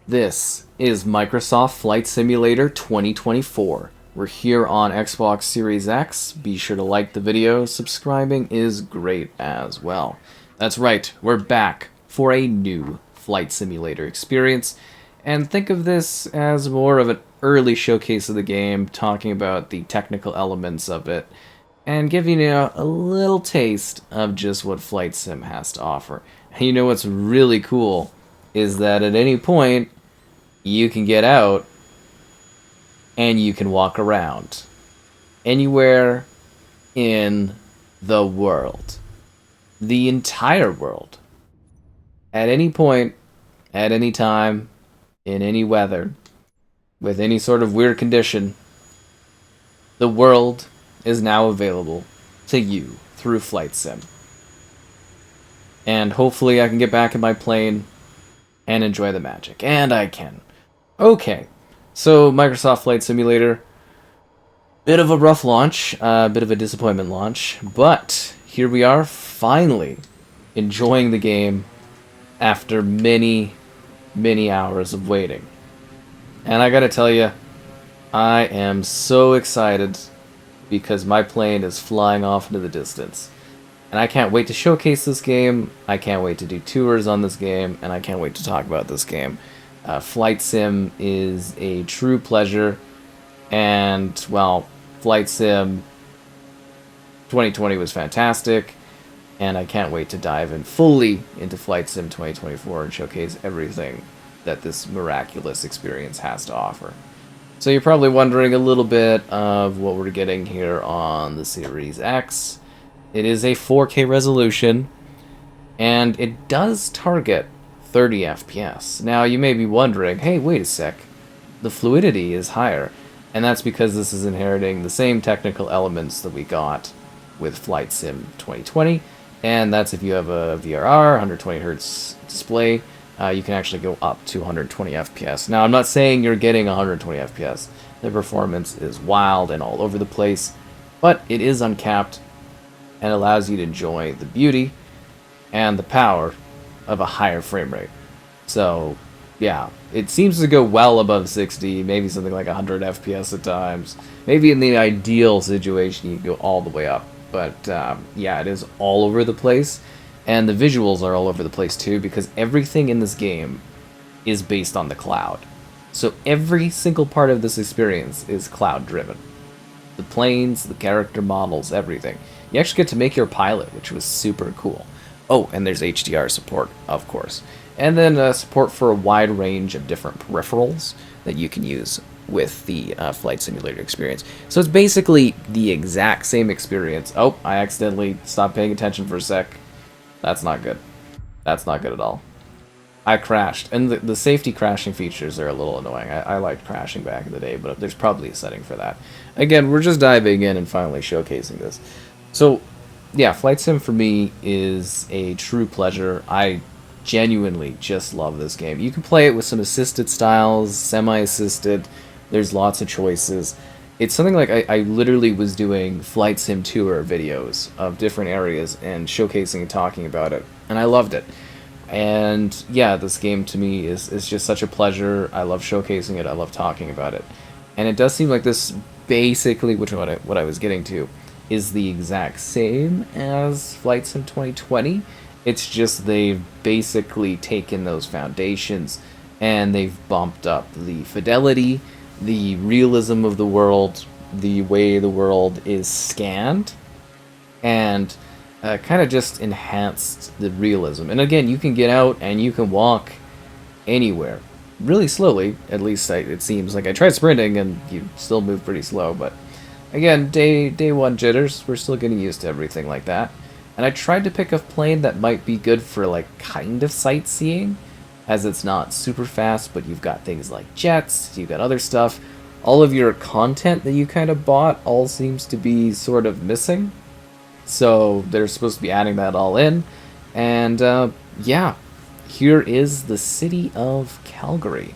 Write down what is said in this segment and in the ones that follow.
This is Microsoft Flight Simulator 2024. We're here on Xbox Series X. Be sure to like the video. Subscribing is great as well. That's right, we're back for a new Flight Simulator experience. And think of this as more of an early showcase of the game, talking about the technical elements of it, and giving you a little taste of just what Flight Sim has to offer. And you know what's really cool is that at any point, you can get out and you can walk around anywhere in the world. The entire world. At any point, at any time, in any weather, with any sort of weird condition, the world is now available to you through Flight Sim. And hopefully I can get back in my plane and enjoy the magic. And I can. Okay, so Microsoft Flight Simulator, bit of a rough launch, bit of a disappointment launch, but here we are, finally enjoying the game after many, many hours of waiting. And I gotta tell you, I am so excited because my plane is flying off into the distance. And I can't wait to showcase this game, I can't wait to do tours on this game, and I can't wait to talk about this game. Flight Sim is a true pleasure, and, well, Flight Sim 2020 was fantastic, and I can't wait to dive in fully into Flight Sim 2024 and showcase everything that this miraculous experience has to offer. So you're probably wondering a little bit of what we're getting here on the Series X. It is a 4K resolution, and it does target 30 FPS. Now, you may be wondering, hey, wait a sec, the fluidity is higher, and that's because this is inheriting the same technical elements that we got with Flight Sim 2020, and that's if you have a VRR, 120 Hz display, you can actually go up to 120 FPS. Now, I'm not saying you're getting 120 FPS. The performance is wild and all over the place, but it is uncapped and allows you to enjoy the beauty and the power of a higher frame rate. So, yeah, it seems to go well above 60, maybe something like 100 FPS at times. Maybe in the ideal situation, you go all the way up. But, yeah, it is all over the place. And the visuals are all over the place, too, because everything in this game is based on the cloud. So every single part of this experience is cloud-driven. The planes, the character models, everything. You actually get to make your pilot, which was super cool. Oh, and there's HDR support, of course. And then support for a wide range of different peripherals that you can use with the Flight Simulator experience. So it's basically the exact same experience. Oh, I accidentally stopped paying attention for a sec. That's not good. That's not good at all. I crashed. And the safety crashing features are a little annoying. I liked crashing back in the day, but there's probably a setting for that. Again, we're just diving in and finally showcasing this. So, yeah, Flight Sim for me is a true pleasure. I genuinely just love this game. You can play it with some assisted styles, semi-assisted. There's lots of choices. It's something like I literally was doing Flight Sim tour videos of different areas and showcasing and talking about it, and I loved it. And yeah, this game to me is just such a pleasure. I love showcasing it. I love talking about it. And it does seem like this basically, which what I was getting to, is the exact same as Flight Sim 2020. It's just they've basically taken those foundations and they've bumped up the fidelity, the realism of the world, the way the world is scanned, and kind of just enhanced the realism. And again, you can get out and you can walk anywhere. Really slowly, at least it seems. Like I tried sprinting and you still move pretty slow, but again, day one jitters, we're still getting used to everything like that. And I tried to pick a plane that might be good for like kind of sightseeing, as it's not super fast, but you've got things like jets, you've got other stuff. All of your content that you kind of bought all seems to be sort of missing. So they're supposed to be adding that all in. And yeah, here is the city of Calgary.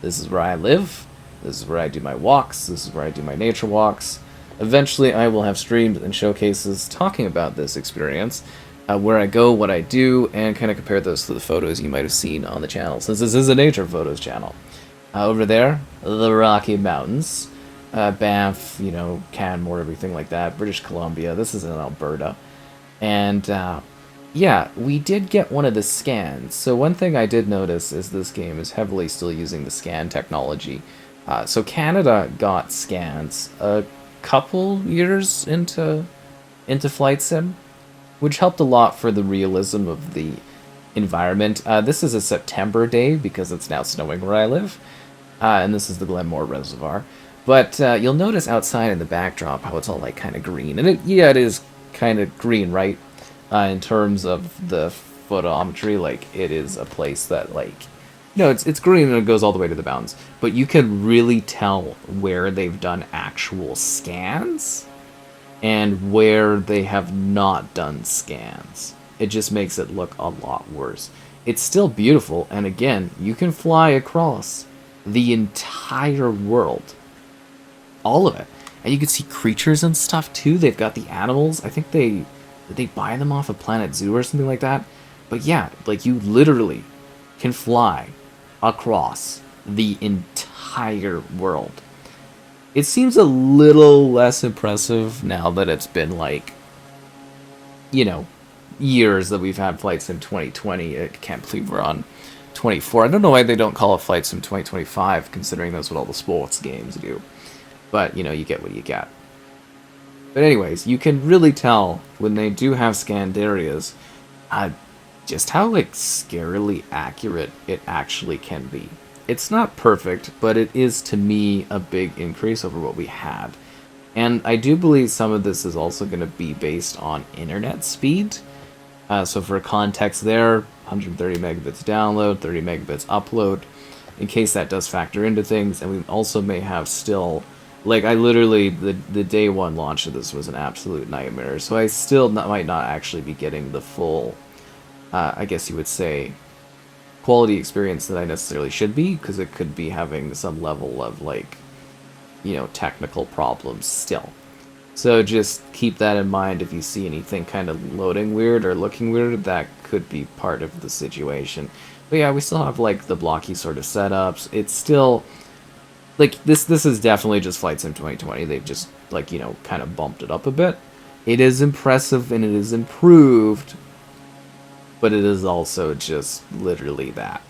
This is where I live. This is where I do my walks. This is where I do my nature walks. Eventually I will have streams and showcases talking about this experience. where I go, what I do, and kind of compare those to the photos you might have seen on the channel, since this is a nature photos channel. Over there, the Rocky Mountains, Banff, Canmore, everything like that, British Columbia. This is in Alberta. And yeah, we did get one of the scans. So one thing I did notice is this game is heavily still using the scan technology. So Canada got scans a couple years into Flight Sim, which helped a lot for the realism of the environment. This is a September day because it's now snowing where I live, and this is the Glenmore Reservoir. But you'll notice outside in the backdrop how it's all like kind of green, and it is kind of green, right? In terms of the photometry, like it is a place that it's green and it goes all the way to the mountains, but you can really tell where they've done actual scans and where they have not done scans. It just makes it look a lot worse. It's still beautiful, and again, you can fly across the entire world. All of it. And you can see creatures and stuff too. They've got the animals. I think they buy them off of Planet Zoo or something like that. But yeah, like you literally can fly across the entire world. It seems a little less impressive now that it's been years that we've had Flight Sim 2020. I can't believe we're on 24. I don't know why they don't call it Flight Sim 2025, considering that's what all the sports games do. But, you get what you get. But anyways, you can really tell when they do have scanned areas, just how, scarily accurate it actually can be. It's not perfect, but it is, to me, a big increase over what we had. And I do believe some of this is also going to be based on internet speed. So for context there, 130 megabits download, 30 megabits upload, in case that does factor into things. And we also may have still, I literally, the day one launch of this was an absolute nightmare. So I still might not actually be getting the full, I guess you would say, quality experience that I necessarily should be, because it could be having some level of, technical problems still. So just keep that in mind. If you see anything kind of loading weird or looking weird, that could be part of the situation. But yeah, we still have, the blocky sort of setups. It's still, this is definitely just Flight Sim 2020. They've just, kind of bumped it up a bit. It is impressive and it is improved, but it is also just literally that.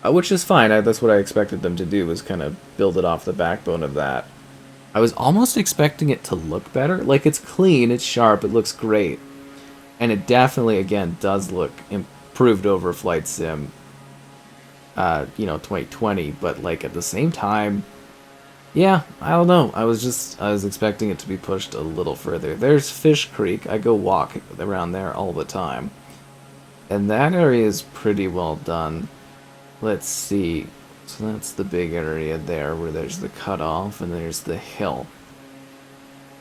Which is fine. That's what I expected them to do, was kind of build it off the backbone of that. I was almost expecting it to look better. It's clean, it's sharp, it looks great. And it definitely, again, does look improved over Flight Sim, 2020. But, at the same time, yeah, I don't know. I was expecting it to be pushed a little further. There's Fish Creek. I go walk around there all the time. And that area is pretty well done. Let's see. So that's the big area there where there's the cutoff and there's the hill.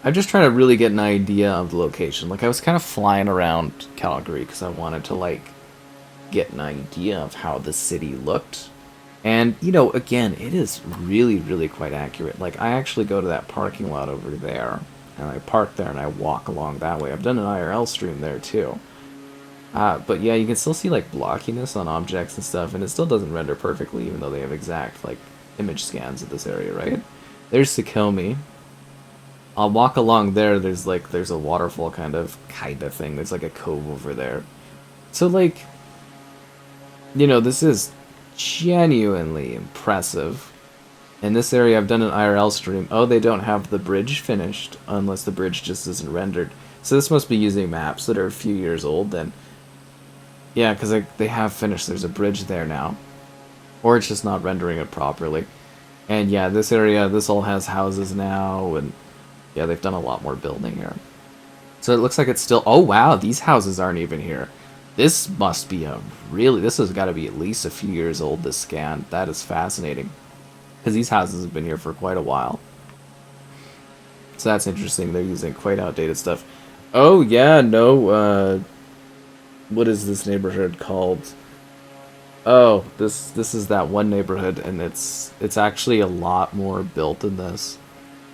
I'm just trying to really get an idea of the location. I was kind of flying around Calgary because I wanted to, get an idea of how the city looked. And, again, it is really, really quite accurate. I actually go to that parking lot over there, and I park there and I walk along that way. I've done an IRL stream there, too. But yeah, you can still see blockiness on objects and stuff, and it still doesn't render perfectly, even though they have exact image scans of this area, right? There's Sukomi. I'll walk along there. There's a waterfall kind of thing. There's a cove over there. So this is genuinely impressive. In this area, I've done an IRL stream. Oh, they don't have the bridge finished, unless the bridge just isn't rendered. So this must be using maps that are a few years old then. Yeah, because they have finished. There's a bridge there now. Or it's just not rendering it properly. And yeah, this area, this all has houses now, and yeah, they've done a lot more building here. So it looks like it's still... Oh, wow, these houses aren't even here. This must be this has got to be at least a few years old, this scan. That is fascinating. Because these houses have been here for quite a while. So that's interesting. They're using quite outdated stuff. Oh, yeah, no, what is this neighborhood called? Oh, this is that one neighborhood, and it's actually a lot more built than this.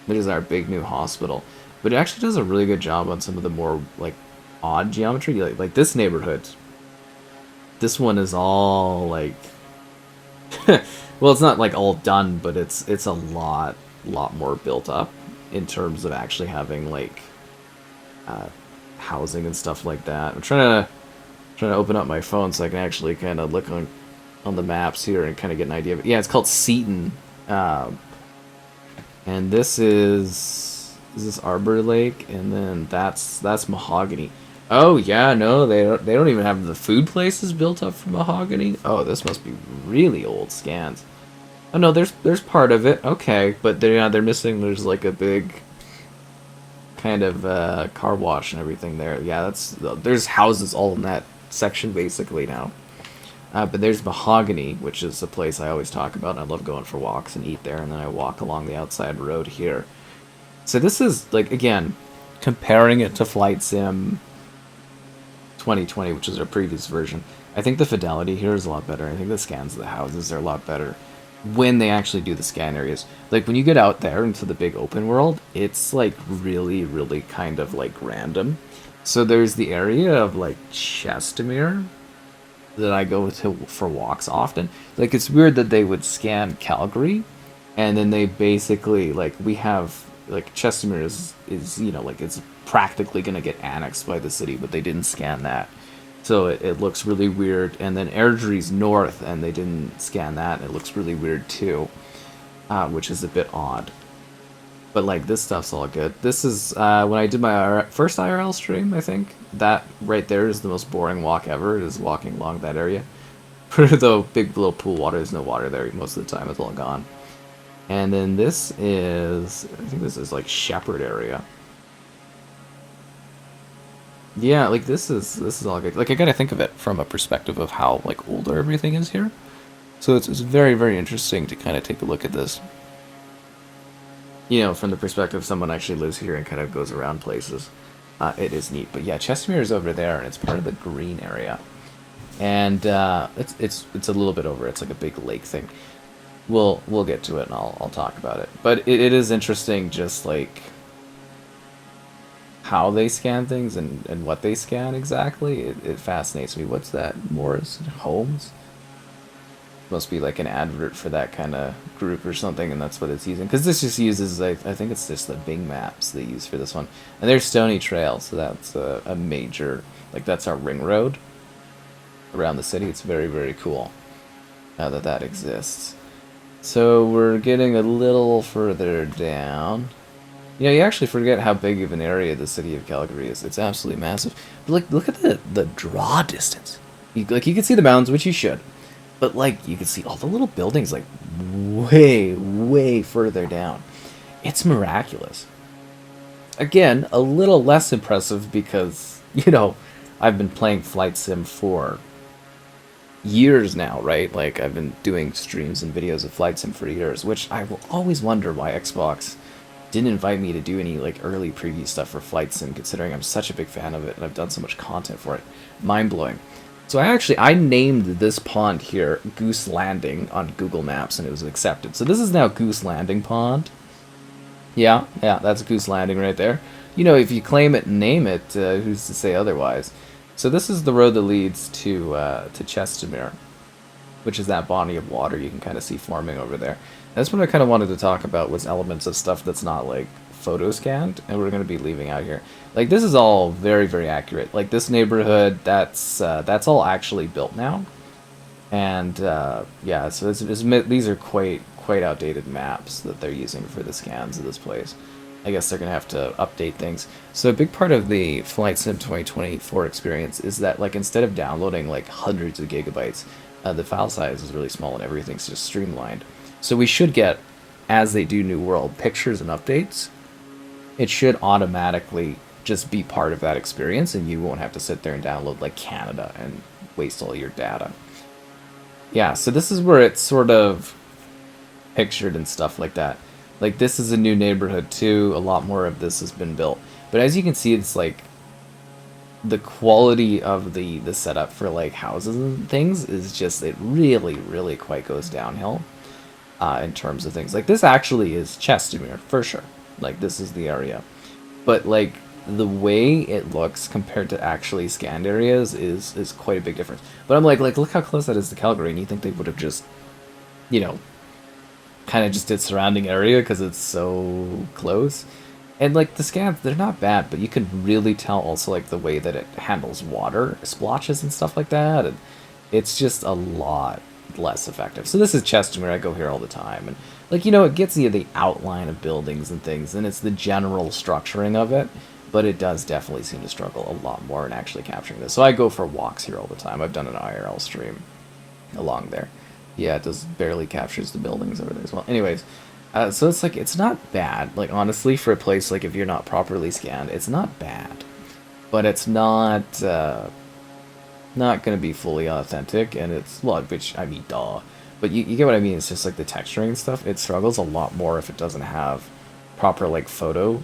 It is our big new hospital. But it actually does a really good job on some of the more, odd geometry. Like this neighborhood, this one is all like, well, it's not like all done, but it's a lot more built up in terms of actually having like uh, housing and stuff like that. I'm trying to open up my phone so I can actually kind of look on the maps here and kind of get an idea of it. Yeah, it's called Seton, and this is Arbor Lake, and then that's Mahogany. Oh yeah, no, they don't even have the food places built up for Mahogany. Oh, this must be really old scans. Oh no, there's part of it. Okay, but they're missing. There's like a big kind of car wash and everything there. Yeah, there's houses all in that section basically now. But there's Mahogany, which is a place I always talk about. I love going for walks and eat there, and then I walk along the outside road here. So this is like, again, comparing it to Flight Sim 2020, which is our previous version. I think the fidelity here is a lot better. I think the scans of the houses are a lot better when they actually do the scan areas. Like when you get out there into the big open world, it's like really, really kind of like random. So there's the area of like Chestermere that I go to for walks often. Like it's weird that they would scan Calgary, and then they basically like we have like Chestermere is you know like it's practically gonna get annexed by the city, but they didn't scan that. So it looks really weird. And then Airdrie's north, and they didn't scan that. And it looks really weird too, which is a bit odd. But like this stuff's all good. This is when I did my first IRL stream. I think that right there is the most boring walk ever. Is walking along that area. For the big little pool water, there's no water there most of the time. It's all gone. And then this is, I think this is like Shepherd area. Yeah, like this is all good. Like I gotta think of it from a perspective of how like older everything is here. So it's very, very interesting to kind of take a look at this. You know, from the perspective of someone actually lives here and kind of goes around places. It is neat. But yeah, Chestermere is over there, and it's part of the green area. And it's a little bit over. It's like a big lake thing. We'll get to it, and I'll talk about it. But it is interesting, just like how they scan things and what they scan exactly. It fascinates me. What's that? Morris Homes? Must be like an advert for that kind of group or something, and that's what it's using. Because this just uses, I think it's just the Bing Maps they use for this one. And there's Stony Trail, so that's a major, like that's our ring road around the city. It's very, very cool that exists. So we're getting a little further down. You know, you actually forget how big of an area the city of Calgary is. It's absolutely massive. But like, look at the draw distance. You can see the mountains, which you should. But like, you can see all the little buildings like way, way further down. It's miraculous. Again, a little less impressive because, you know, I've been playing Flight Sim for years now, right? Like, I've been doing streams and videos of Flight Sim for years, which I will always wonder why Xbox didn't invite me to do any like early preview stuff for Flight Sim, considering I'm such a big fan of it and I've done so much content for it. Mind-blowing. So I named this pond here Goose Landing on Google Maps, and it was accepted. So this is now Goose Landing Pond. Yeah, that's Goose Landing right there. You know, if you claim it and name it, who's to say otherwise? So this is the road that leads to Chestermere, which is that body of water you can kind of see forming over there. And that's what I kind of wanted to talk about, was elements of stuff that's not like photo scanned, and we're going to be leaving out here. Like, this is all very, very accurate. Like, this neighborhood, that's all actually built now. And yeah, so these are quite outdated maps that they're using for the scans of this place. I guess they're going to have to update things. So a big part of the Flight Sim 2024 experience is that, like, instead of downloading like hundreds of gigabytes, the file size is really small and everything's just streamlined. So we should get, as they do New World, pictures and updates. It should automatically just be part of that experience, and you won't have to sit there and download like Canada and waste all your data. Yeah, so this is where it's sort of pictured and stuff like that. Like, this is a new neighborhood too. A lot more of this has been built. But as you can see, it's like the quality of the setup for like houses and things is just, it really, really quite goes downhill in terms of things. Like, this actually is Chestermere for sure. Like, this is the area. But like, the way it looks compared to actually scanned areas is quite a big difference. But I'm like look how close that is to Calgary, and you think they would have just, you know, kind of just did surrounding area because it's so close. And like the scans, they're not bad, but you can really tell also like the way that it handles water splotches and stuff like that, and it's just a lot less effective. So this is Chestermere. I go here all the time, and like, you know, it gets you the outline of buildings and things, and it's the general structuring of it, but it does definitely seem to struggle a lot more in actually capturing this. So I go for walks here all the time. I've done an IRL stream along there. Yeah, it does barely captures the buildings over there as well. Anyways, so it's like, it's not bad. Like, honestly, for a place, like, if you're not properly scanned, it's not bad. But it's not going to be fully authentic, and it's, well, which, I mean, duh. But you get what I mean. It's just like the texturing and stuff. It struggles a lot more if it doesn't have proper, like, photo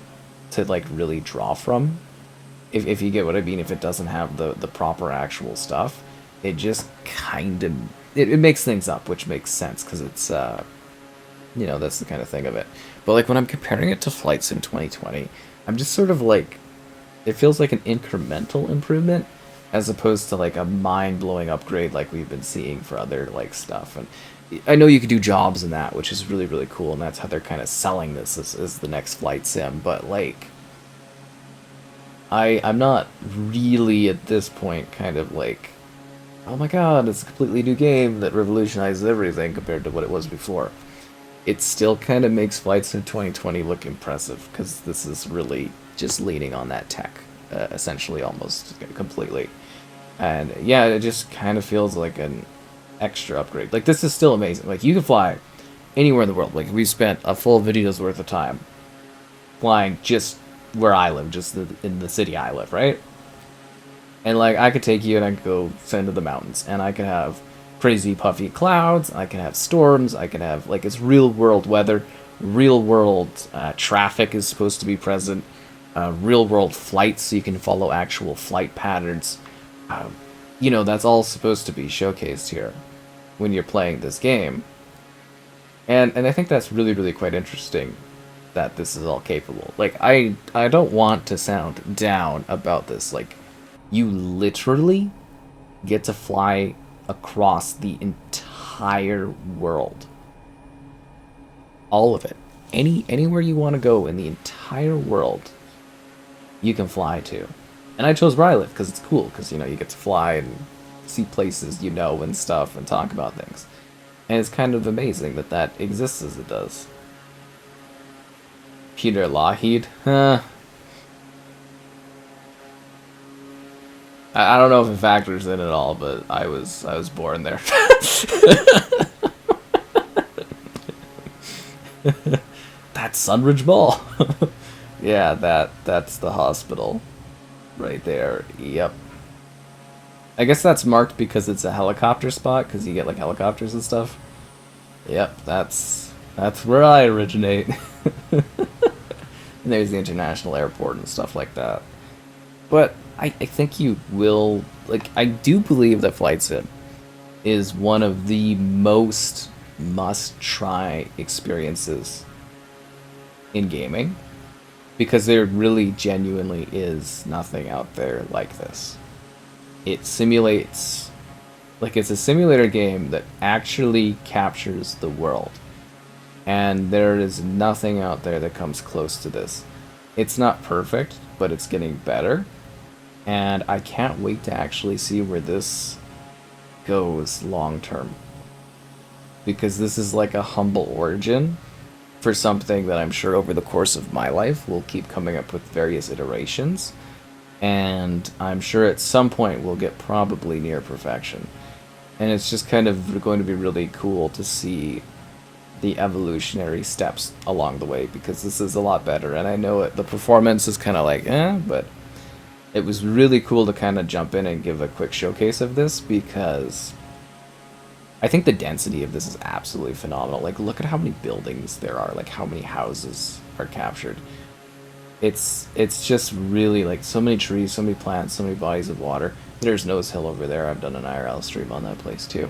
to, like, really draw from. If you get what I mean, if it doesn't have the proper actual stuff, it just kind of, it makes things up, which makes sense, because it's, you know, that's the kind of thing of it. But, like, when I'm comparing it to Flight Sim 2020, I'm just sort of, like, it feels like an incremental improvement, as opposed to, like, a mind-blowing upgrade like we've been seeing for other, like, stuff. And I know you could do jobs in that, which is really, really cool, and that's how they're kind of selling this as the next Flight Sim, but, like, I'm not really, at this point, kind of, like, oh my god, it's a completely new game that revolutionizes everything compared to what it was before. It still kind of makes Flight Sim 2020 look impressive, because this is really just leaning on that tech, essentially, almost completely. And yeah, it just kind of feels like an extra upgrade. Like, this is still amazing. Like, you can fly anywhere in the world. Like, we've spent a full video's worth of time flying just where I live, just in the city I live, right? And, like, I could take you and I could go send to the mountains, and I could have crazy puffy clouds, I can have storms, I can have, like, it's real world weather, real world traffic is supposed to be present, real world flights, so you can follow actual flight patterns. You know, that's all supposed to be showcased here when you're playing this game. And I think that's really, really quite interesting that this is all capable. Like, I don't want to sound down about this. Like, you literally get to fly across the entire world. All of it. Anywhere you want to go in the entire world, you can fly to. And I chose where I live because it's cool, because, you know, you get to fly and see places you know and stuff and talk about things. And it's kind of amazing that that exists as it does. Peter Lougheed? I don't know if it factors in at all, but I was born there. That's Sunridge Mall. Yeah, that's the hospital right there. Yep. I guess that's marked because it's a helicopter spot, because you get like helicopters and stuff. Yep, that's where I originate. And there's the international airport and stuff like that. But I think you will, like, I do believe that Flight Sim is one of the most must-try experiences in gaming, because there really genuinely is nothing out there like this. It simulates, like, it's a simulator game that actually captures the world, and there is nothing out there that comes close to this. It's not perfect, but it's getting better, and I can't wait to actually see where this goes long term, because this is like a humble origin for something that I'm sure over the course of my life will keep coming up with various iterations, and I'm sure at some point we'll get probably near perfection. And it's just kind of going to be really cool to see the evolutionary steps along the way, because this is a lot better. And I know the performance is kind of like, but it was really cool to kind of jump in and give a quick showcase of this, because I think the density of this is absolutely phenomenal. Like, look at how many buildings there are, like how many houses are captured. It's just really, like, so many trees, so many plants, so many bodies of water. There's Nose Hill over there. I've done an IRL stream on that place too.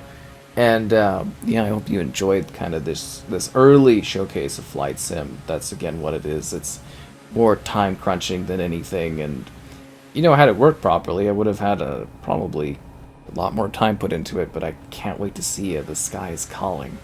And yeah, I hope you enjoyed kind of this early showcase of Flight Sim. That's again what it is. It's more time crunching than anything. And had it worked properly, I would have had probably a lot more time put into it. But I can't wait to see it. The sky is calling.